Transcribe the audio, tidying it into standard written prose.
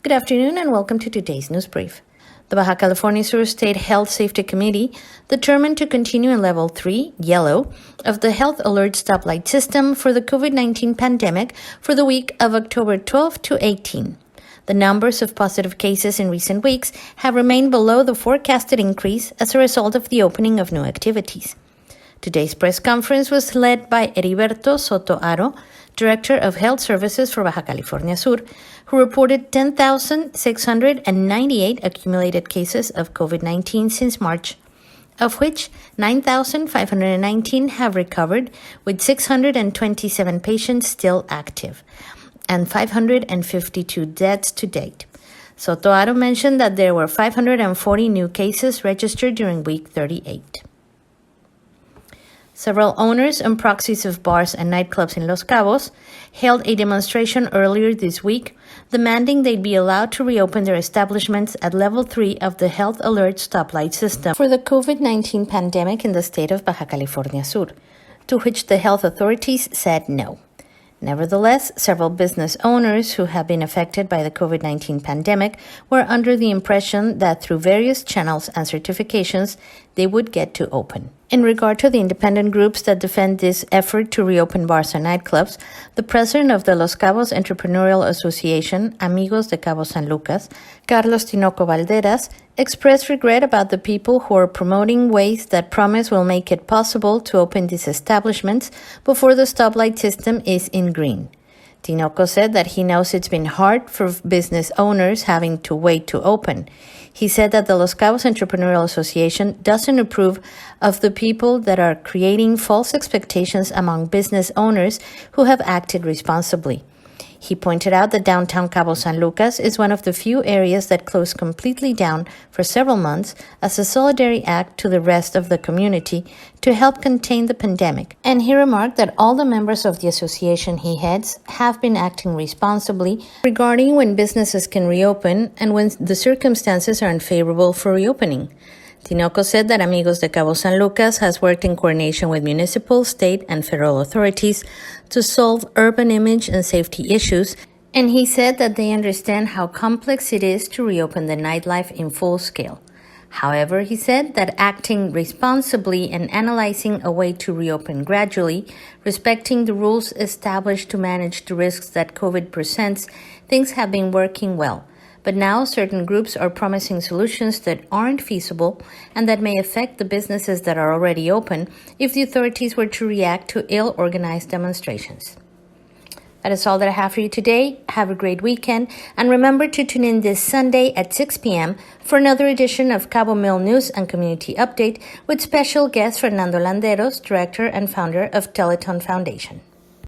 Good afternoon and welcome to today's news brief. The Baja California Sur State Health Safety Committee determined to continue in Level 3, yellow, of the Health Alert Stoplight System for the COVID-19 pandemic for the week of October 12 to 18. The numbers of positive cases in recent weeks have remained below the forecasted increase as a result of the opening of new activities. Today's press conference was led by Heriberto Soto Haro, Director of Health Services for Baja California Sur, who reported 10,698 accumulated cases of COVID-19 since March, of which 9,519 have recovered, with 627 patients still active, and 552 deaths to date. Soto Haro mentioned that there were 540 new cases registered during week 38. Several owners and proxies of bars and nightclubs in Los Cabos held a demonstration earlier this week demanding they be allowed to reopen their establishments at Level 3 of the Health Alert Stoplight System for the COVID-19 pandemic in the state of Baja California Sur, to which the health authorities said no. Nevertheless, several business owners who have been affected by the COVID-19 pandemic were under the impression that through various channels and certifications, they would get to open. In regard to the independent groups that defend this effort to reopen bars and nightclubs, the president of the Los Cabos Entrepreneurial Association, Amigos de Cabo San Lucas, Tinoco Balderas, expressed regret about the people who are promoting ways that promise will make it possible to open these establishments before the stoplight system is in green. Tinoco said that he knows it's been hard for business owners having to wait to open. He said that the Los Cabos Entrepreneurial Association doesn't approve of the people that are creating false expectations among business owners who have acted responsibly. He pointed out that downtown Cabo San Lucas is one of the few areas that closed completely down for several months as a solidary act to the rest of the community to help contain the pandemic. And he remarked that all the members of the association he heads have been acting responsibly regarding when businesses can reopen and when the circumstances are unfavorable for reopening. Tinoco said that Amigos de Cabo San Lucas has worked in coordination with municipal, state, and federal authorities to solve urban image and safety issues, and he said that they understand how complex it is to reopen the nightlife in full scale. However, he said that acting responsibly and analyzing a way to reopen gradually, respecting the rules established to manage the risks that COVID presents, things have been working well. But now certain groups are promising solutions that aren't feasible and that may affect the businesses that are already open if the authorities were to react to ill-organized demonstrations. That is all that I have for you today. Have a great weekend, and remember to tune in this Sunday at 6 p.m. for another edition of Cabo Mil News and Community Update with special guest Fernando Landeros, Director and Founder of Teleton Foundation.